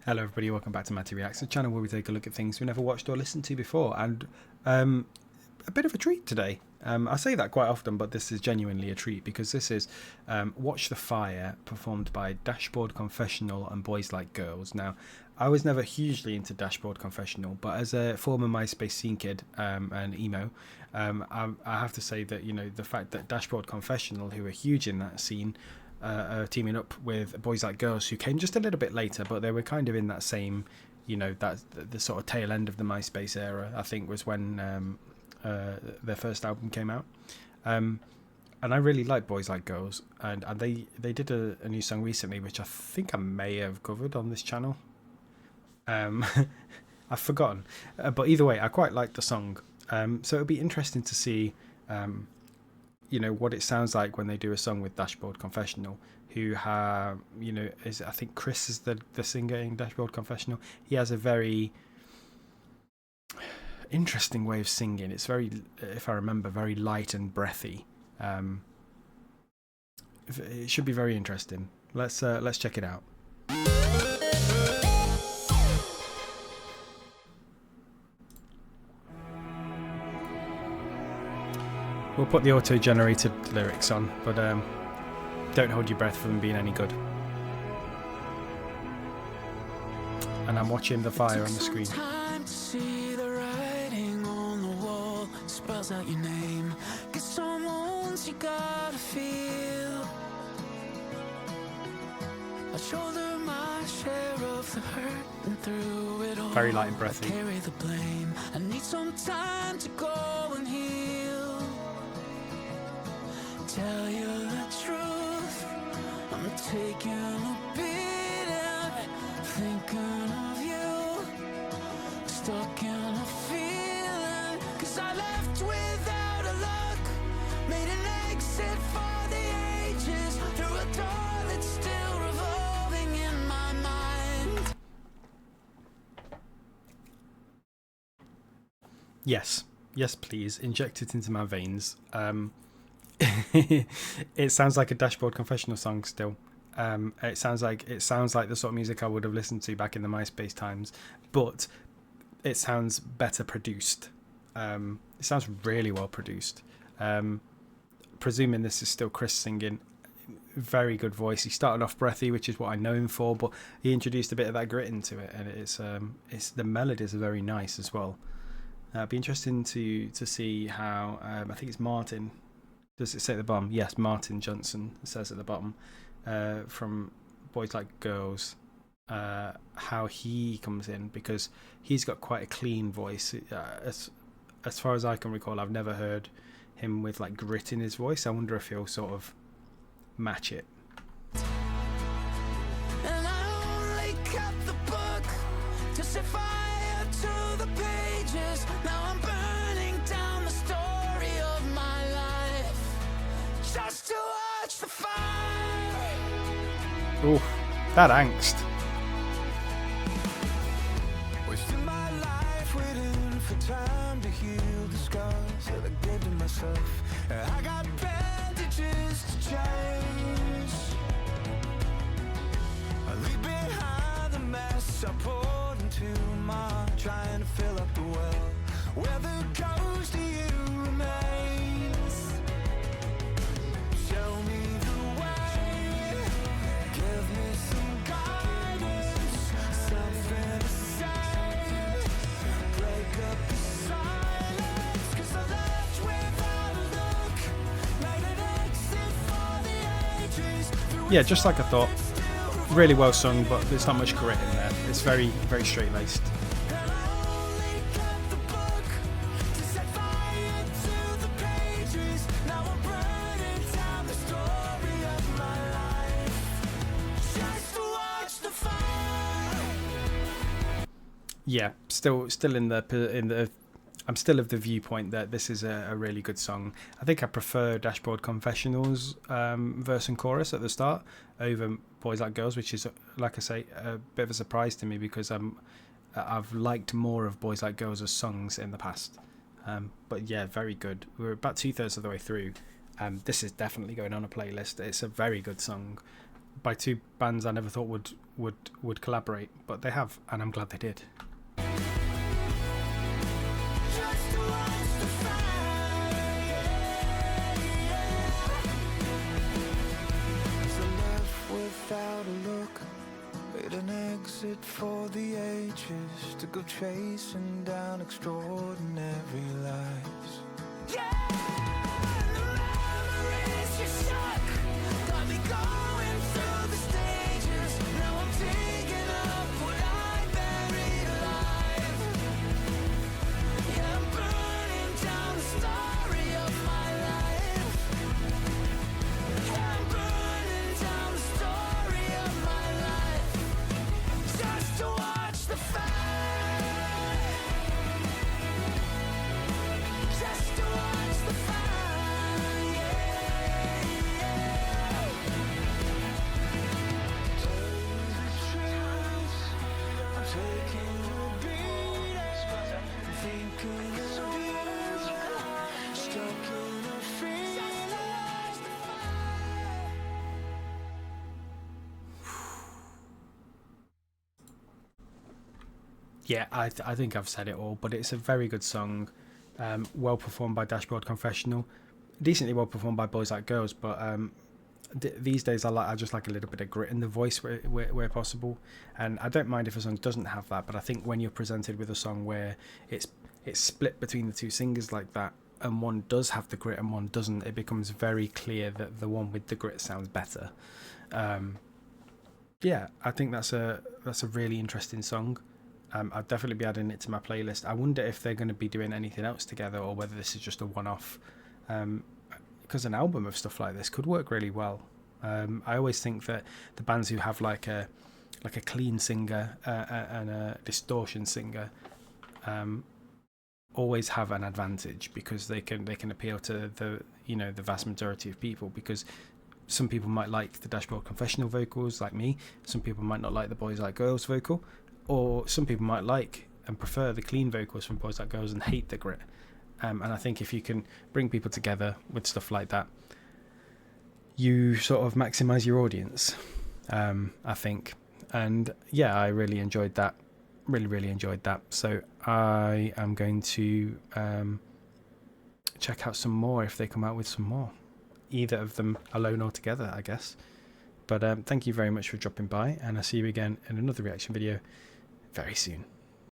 Hello everybody, welcome back to Matty Reacts, the channel where we take a look at things we never watched or listened to before, and a bit of a treat today. I say that quite often, but this is genuinely a treat because this is Watch the Fire, performed by Dashboard Confessional and Boys Like Girls. Now, I was never hugely into Dashboard Confessional, but as a former MySpace scene kid and emo, I have to say that, you know, the fact that Dashboard Confessional, who are huge in that scene, teaming up with Boys Like Girls, who came just a little bit later, but they were kind of in that same, you know, that the sort of tail end of the MySpace era, I think, was when their first album came out. And I really like Boys Like Girls, and they did a new song recently, which I think I may have covered on this channel. I've forgotten, but either way, I quite like the song. So it'll be interesting to see you know, what it sounds like when they do a song with Dashboard Confessional, who have, you know, I think Chris is the singer in Dashboard Confessional. He has a very interesting way of singing. It's very, if I remember, very light and breathy. It should be very interesting. Let's check it out. We'll put the auto-generated lyrics on, but don't hold your breath for them being any good. And I'm watching the fire on the screen. Time to see the writing on the wall, spells out your name. Get some wounds you gotta feel. I shoulder my share of the hurt, and through it all, Very light and breathy. I carry the blame. I need some time to go and heal. Tell you the truth, I'm taking a beating, thinking of you, stuck in a feeling, 'cause I left without a look, made an exit for the ages, through a door that's still revolving in my mind. Yes, please, inject it into my veins. It sounds like a Dashboard Confessional song still. It sounds like the sort of music I would have listened to back in the MySpace times, but it sounds better produced. It sounds really well produced. Presuming this is still Chris singing, very good voice. He started off breathy, which is what I know him for, but he introduced a bit of that grit into it, and it's the melodies are very nice as well. It'd be interesting to see how I think it's Martin. Does it say at the bottom? Yes, Martin Johnson says at the bottom, from Boys Like Girls, how he comes in, because he's got quite a clean voice. As far as I can recall, I've never heard him with like grit in his voice. I wonder if he'll sort of match it. And I only kept the book to set fire to the pages. Now I'm burning down the story of my life, just to watch the fire. Ooh, that angst. Wasting my life waiting for time to heal the scars that I gave to myself. I got bandages to change. I leave behind the mess I poured into my, trying to fill up the well where the ghost of you remains. Show me the way, give me some guidance, something to say, break up the silence, 'cause I left without a look, made an exit for the ages. Yeah, just like I thought. Really well sung, but there's not much grit in there. It's very, very straight laced. Yeah, still in the I'm still of the viewpoint that this is a really good song. I think I prefer Dashboard Confessional's verse and chorus at the start over Boys Like Girls, which is, like I say, a bit of a surprise to me because I've liked more of Boys Like Girls as songs in the past. But yeah, very good. We're about 2/3 of the way through. This is definitely going on a playlist. It's a very good song. by two bands I never thought would collaborate, but they have, and I'm glad they did. Just to watch the fire. So left without a look, made an exit for the ages to go chasing down extraordinary lives. Yeah, the memories you shook got me going through the stages. Now I'm digging up what I buried alive. Yeah, I'm burning down the story of my life. Yeah, I'm burning down the story of my life. Just to watch the fire. Just to watch the fire. Yeah, yeah. I'm taking a beat, thinking of you, stuck in a feeling. Yeah, I think I've said it all, but it's a very good song, well performed by Dashboard Confessional, decently well performed by Boys Like Girls, but these days I just like a little bit of grit in the voice where possible, and I don't mind if a song doesn't have that, but I think when you're presented with a song where it's split between the two singers like that, and one does have the grit and one doesn't, it becomes very clear that the one with the grit sounds better. Yeah, I think that's a really interesting song. I'll definitely be adding it to my playlist. I wonder if they're going to be doing anything else together, or whether this is just a one-off, because an album of stuff like this could work really well. I always think that the bands who have like a clean singer and a distortion singer always have an advantage, because they can appeal to the vast majority of people, because some people might like the Dashboard Confessional vocals like me, some people might not like the Boys Like Girls vocal, or some people might like and prefer the clean vocals from Boys Like Girls and hate the grit. And I think if you can bring people together with stuff like that, you sort of maximize your audience, I think. And yeah, I really enjoyed that. Really enjoyed that. So I am going to check out some more if they come out with some more. Either of them alone or together, I guess. But thank you very much for dropping by, and I'll see you again in another reaction video very soon.